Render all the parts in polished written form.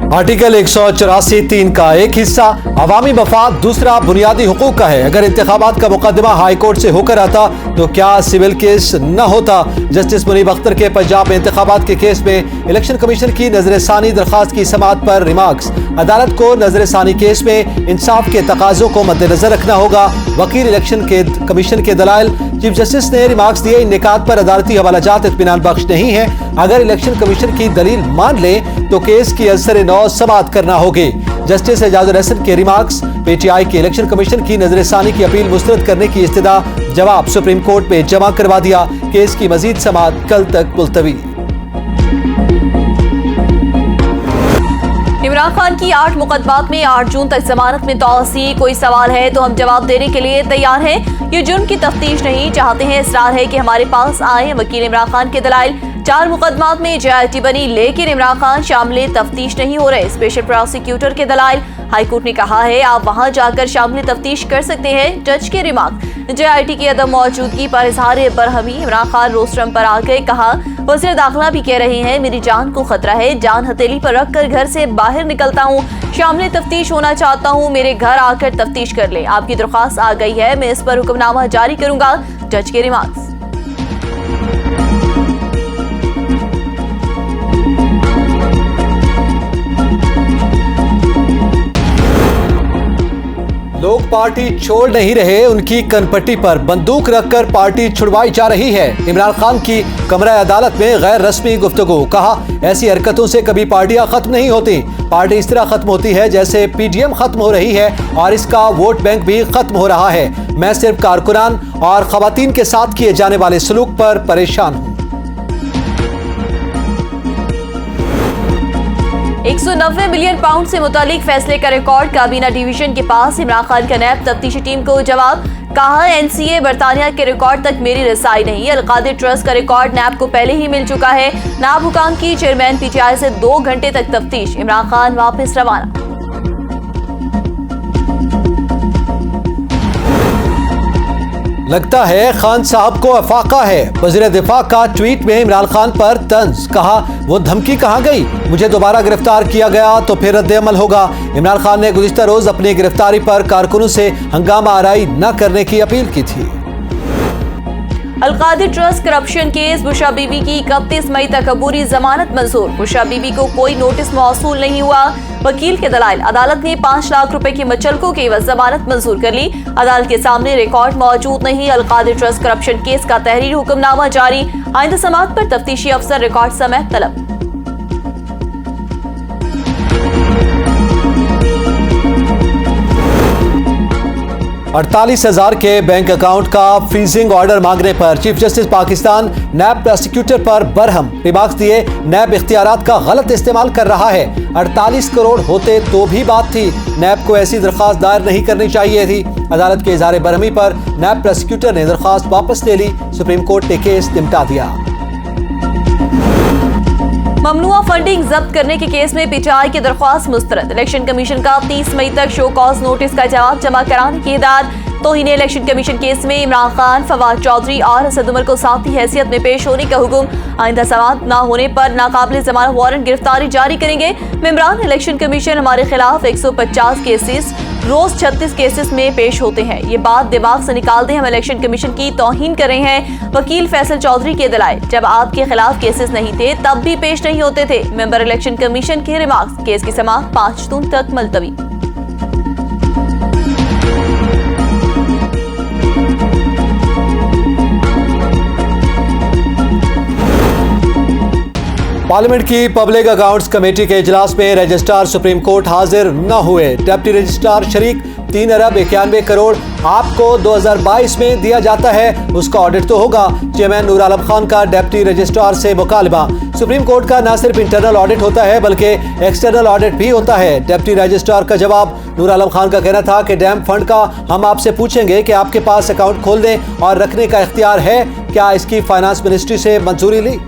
Article 184(3) का एक हिस्सा अवामी मफाद, दूसरा बुनियादी हुकूक का है। अगर इंतखाबात का मुकदमा हाई कोर्ट से होकर आता तो क्या सिविल केस न होता? जस्टिस मुनीब अख्तर के पंजाब में इंतखाबात के केस में इलेक्शन कमीशन की नजरसानी दरखास्त की समाअत पर रिमार्क्स। अदालत को नजरसानी केस में इंसाफ के तकाजों को मद्देनजर रखना होगा। वकील इलेक्शन के कमीशन के दलाइल। चीफ जस्टिस ने रिमार्क्स दिए, इन निकात पर अदालती हवालाजात इत्मीनान बख्श नहीं है। अगर इलेक्शन कमीशन की दलील मान ले तो केस की असर नौ समाअत करना होगी। जस्टिस एजाजुल हसन के रिमार्क्स। पीटीआई के इलेक्शन कमीशन की नजरसानी की अपील मुस्तरद करने की इस्तदा जवाब सुप्रीम कोर्ट में जमा करवा दिया। केस की मजीद समाअत कल तक मुलतवी। इमरान खान की 8 मुकदमात में 8 जून तक जमानत में तौसी। कोई सवाल है तो हम जवाब देने के लिए तैयार हैं। ये जुर्म की तफ्तीश नहीं चाहते हैं, इसरार है कि हमारे पास आए। वकील इमरान खान के दलाइल। 4 मुकदमात में JIT बनी लेकिन इमरान खान शामिल तफ्तीश नहीं हो रहे। स्पेशल प्रोसिक्यूटर के दलाइल। हाईकोर्ट ने कहा है आप वहां जाकर शामिल तफ्तीश कर सकते हैं। जज के रिमार्क। JIT की अदम मौजूदगी पर इजहार बरहमी। इमरान खान रोस्टरम पर आकर कहा, वज़ीर दाखिला भी कह रहे हैं मेरी जान को खतरा है, जान हथेली पर रख कर घर से बाहर निकलता हूँ, शामिल तफ्तीश होना चाहता हूँ, मेरे घर आकर तफ्तीश कर ले। आपकी दरख्वास्त आ गई है, मैं इस पर हुक्मनामा जारी करूंगा। जज के रिमार्क्स। लोग पार्टी छोड़ नहीं रहे, उनकी कनपट्टी पर बंदूक रखकर पार्टी छुड़वाई जा रही है। इमरान खान की कमरा अदालत में गैर रस्मी गुफ्तगू। कहा, ऐसी हरकतों से कभी पार्टियां खत्म नहीं होती। पार्टी इस तरह खत्म होती है जैसे PDM खत्म हो रही है और इसका वोट बैंक भी खत्म हो रहा है। मैं सिर्फ कारकुनान और खवातीन के साथ किए जाने वाले सलूक पर परेशान हूँ। 190 मिलियन पाउंड से मुतालिक फैसले का रिकॉर्ड काबीना डिवीजन के पास। इमरान खान का नैब तफ्तीशी टीम को जवाब। कहा, NCA बरतानिया के रिकॉर्ड तक मेरी रसाई नहीं। अलकादिर ट्रस्ट का रिकॉर्ड नैब को पहले ही मिल चुका है। नाब हुकाम की चेयरमैन PTI से 2 घंटे तक तफ्तीश। इमरान खान वापस रवाना। लगता है खान साहब को अफाका है। वज़ीर दिफा का ट्वीट में इमरान खान पर तंज। कहा, वो धमकी कहाँ गई? मुझे दोबारा गिरफ्तार किया गया तो फिर रद्द अमल होगा। इमरान खान ने गुज़िश्ता रोज अपनी गिरफ्तारी पर कारकुनों से हंगामा आराई न करने की अपील की थी। Al-Qadir trust corruption case. Bushra Bibi की 31 मई तक अबूरी जमानत मंजूर। बुशरा बीबी को कोई नोटिस मौसूल नहीं हुआ। वकील के दलाइल। अदालत ने 5 लाख रुपए की मचलकों की जमानत मंजूर कर ली। अदालत के सामने रिकॉर्ड मौजूद नहीं। अलकादिर ट्रस्ट करप्शन केस का तहरीरी हुक्मनामा जारी। आइंदा समाअत पर तफ्तीशी अफसर रिकॉर्ड समेत तलब। अड़तालीस 48,000 के बैंक अकाउंट का फ्रीजिंग ऑर्डर मांगने पर चीफ जस्टिस पाकिस्तान नैब प्रोसिक्यूटर पर बरहम। रिमार्क्स दिए, नैब इख्तियारात का गलत इस्तेमाल कर रहा है। 48 करोड़ होते तो भी बात थी, नैब को ऐसी दरख्वास्त दायर नहीं करनी चाहिए थी। अदालत के इज़हार बरहमी पर नैब प्रोसिक्यूटर ने दरख्वास्त वापस ले ली। सुप्रीम कोर्ट ने केस निपटा दिया। ममनुआ फंडिंग जब्त करने के केस में PTI की दरख्वास्त मुस्तरद। इलेक्शन कमीशन का 30 मई तक शो कॉज नोटिस का जवाब जमा कराने की हिदायत। तौहीन इलेक्शन कमीशन केस में इमरान खान, फवाद चौधरी और असद उमर को साथी हैसियत में पेश होने का हुक्म। आइंदा समाअत न होने पर नाकाबिल जमानत वारंट गिरफ्तारी जारी करेंगे। मेंबरान इलेक्शन कमीशन हमारे खिलाफ 150 केसेस, रोज 36 केसेस में पेश होते हैं। ये बात दिमाग से निकाल दें, हम इलेक्शन कमीशन की तौहीन कर रहे हैं। वकील फैसल चौधरी के दलाइल। जब आपके खिलाफ केसेस नहीं थे तब भी पेश नहीं होते थे। मेंबर इलेक्शन कमीशन के रिमार्क्स। केस की समाअत 5 जून तक मुलतवी। पार्लियामेंट की पब्लिक अकाउंट्स कमेटी के इजलास में रजिस्ट्रार सुप्रीम कोर्ट हाजिर न हुए। डिप्टी रजिस्ट्रार शरीक। 3 अरब 91 करोड़ आपको 2022 में दिया जाता है, उसका ऑडिट तो होगा। चेयरमैन नूर आलम खान का डिप्टी रजिस्ट्रार से मुकालबा। सुप्रीम कोर्ट का न सिर्फ इंटरनल ऑडिट होता है बल्कि एक्सटर्नल ऑडिट भी होता है। डिप्टी रजिस्ट्रार का जवाब। नूर आलम खान का कहना था कि डैम फंड का हम आपसे पूछेंगे कि आपके पास अकाउंट खोल दें और रखने का इख्तियार है, क्या इसकी फाइनेंस मिनिस्ट्री से मंजूरी ली?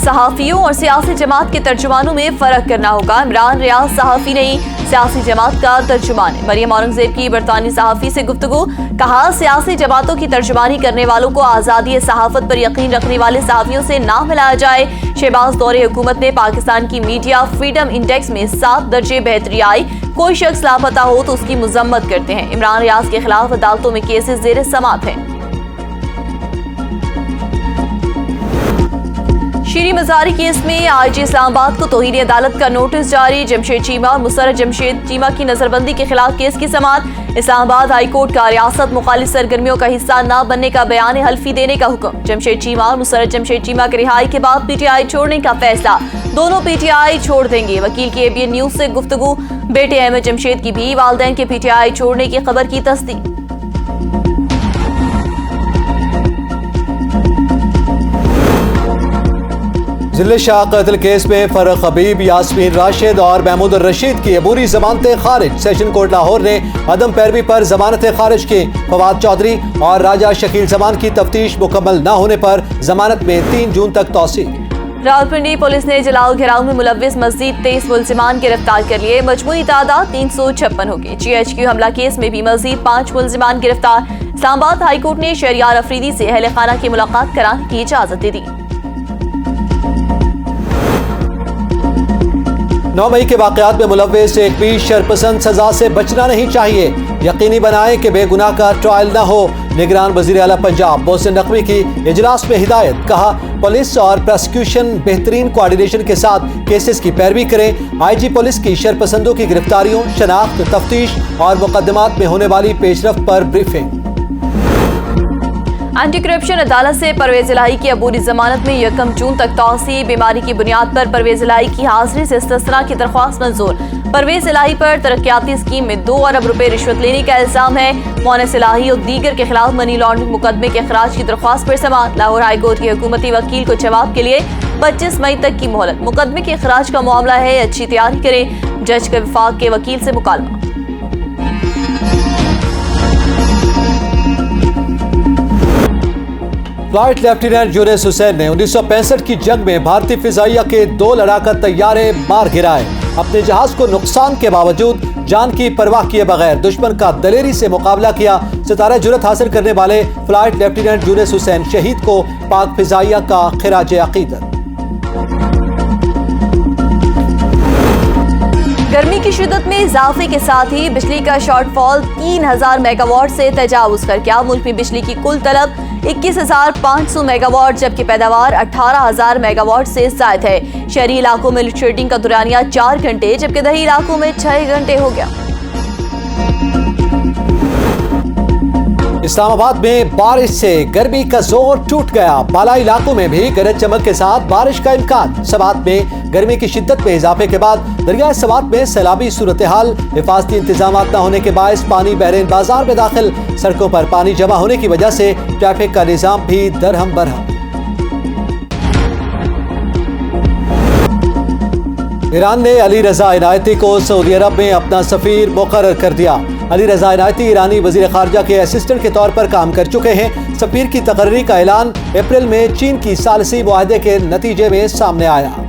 सहाफियों और सियासी जमात के तर्जुमानों में फर्क करना होगा। इमरान रियाज सहाफी नहीं, सियासी जमात का तर्जुमान है। मरियम औरंगजेब की बरतानी सहाफी से गुफ्तगू, कहा सियासी जमातों की तर्जुमानी करने वालों को आज़ादी सहाफत पर यकीन रखने वाले सहाफियों से ना मिलाया जाए। शहबाज दौरे हुकूमत ने पाकिस्तान की मीडिया फ्रीडम इंडेक्स में 7 दर्जे बेहतरी आई। कोई शख्स लापता हो तो उसकी मजम्मत करते हैं। इमरान रियाज के खिलाफ अदालतों में केसेस ज़ेर समात हैं। शीरी मजारी केस में आईजी इस्लामाबाद को तौहीन अदालत का नोटिस जारी। जमशेद चीमा और मुसर्रत जमशेद चीमा की नजरबंदी के खिलाफ केस की समाअत। इस्लामाबाद हाई कोर्ट का रियासत मुखालिफ सरगर्मियों का हिस्सा न बनने का बयान हल्फी देने का हुक्म। जमशेद चीमा और मुसर्रत जमशेद चीमा की रिहाई के बाद पीटीआई छोड़ने का फैसला। दोनों पीटीआई छोड़ देंगे। वकील की एबीएन न्यूज से गुफ्तगू, बेटे अहमद जमशेद की भी वालिदैन के पीटीआई छोड़ने की खबर की तस्दीक। जिले शाह कत्ल केस में फरक हबीब, यास्मीन राशिद और महमूद रशीद की अबूरी जमानतें खारिज। सेशन कोर्ट लाहौर ने अदम पैरवी पर जमानतें खारिज की। फवाद चौधरी और राजा शकील जमान की तफ्तीश मुकम्मल न होने पर जमानत में 3 जून तक तौसीक। रावलपिंडी पुलिस ने जलाओ घेराव में मुलव्विस मजीद 23 मुलजिमान गिरफ्तार कर लिए। मजमूई तादाद 356 होगी। GHQ हमला केस में भी मजीद 5 मुलजिमान गिरफ्तार। इस्लामाबाद हाईकोर्ट ने शहरियार अफरीदी से अहले खाना की मुलाकात कराने की इजाजत दे दी। 9 मई के वाक़यात में मुलव्विस एक भी शरपसंद सजा से बचना नहीं चाहिए। यकीनी बनाएं कि बेगुनाह का ट्रायल न हो। निगरान वज़ीर आला पंजाब मोहसिन नकवी की इजलास में हिदायत। कहा पुलिस और प्रोसिक्यूशन बेहतरीन कोऑर्डिनेशन के साथ केसेस की पैरवी करें। IG पुलिस की शरपसंदों की गिरफ्तारियों, शनाख्त, तफ्तीश और मुकदमात में होने वाली पेशरफ्त पर ब्रीफिंग। एंटी करप्शन अदालत से परवेज इलाही की अबूरी जमानत में 1 जून तक तौसी। बीमारी की बुनियाद पर परवेज इलाही की हाजिरी से इस्तिस्ना की दरख्वास्त मंजूर। परवेज इलाही पर तरक्याती स्कीम में 2 अरब रुपए रिश्वत लेने का इल्जाम है। मोनिस इलाही और दीगर के खिलाफ मनी लॉन्ड्रिंग मुकदमे के खराज की दरख्वास्त पर समाअत। लाहौर हाईकोर्ट के हुकूमती वकील को जवाब के लिए 25 मई तक की मोहलत। मुकदमे के खराज का मामला है, अच्छी तैयारी करें। जज के वफाक के वकील से मुकालमा। फ्लाइट लेफ्टिनेंट यूनुस हुसैन ने 1965 की जंग में भारतीय फिजाइया के 2 लड़ाका तैयारे मार गिराए। अपने जहाज को नुकसान के बावजूद जान की परवाह किए बगैर दुश्मन का दलेरी से मुकाबला किया। सितारा जुरत हासिल करने वाले फ्लाइट लेफ्टिनेंट यूनुस हुसैन शहीद को पाक फिजाइया का खिराज अकीदत। गर्मी की शिद्दत में इजाफे के साथ ही बिजली का शॉर्टफॉल 3000 मेगावाट से तजावुज कर गया। मुल्क में बिजली की कुल तलब 21,500 मेगावाट जबकि पैदावार 18,000 मेगावाट से ज़ायद है। शहरी इलाकों में लोड शेडिंग का दुरानिया 4 घंटे जबकि दही इलाकों में 6 घंटे हो गया। इस्लामाबाद में बारिश से गर्मी का जोर टूट गया। बालाई इलाकों में भी गरज चमक के साथ बारिश का इम्कान। सवात में गर्मी की शिद्दत में इजाफे के बाद दरियाए सवात में सैलाबी सूरत हाल। हिफाजती इंतजाम न होने के बायस पानी बहरीन बाजार में दाखिल। सड़कों पर पानी जमा होने की वजह से ट्रैफिक का निजाम भी दरहम बरहम। ईरान ने अली रजा इनायती को सऊदी अरब में अपना सफीर मुकर्रर कर दिया। अली रजा इनायती ईरानी वजीर खारजा के असिस्टेंट के तौर पर काम कर चुके हैं। सफीर की तकर्री का ऐलान अप्रैल में चीन की सालिसी मुआहदे के नतीजे में सामने आया।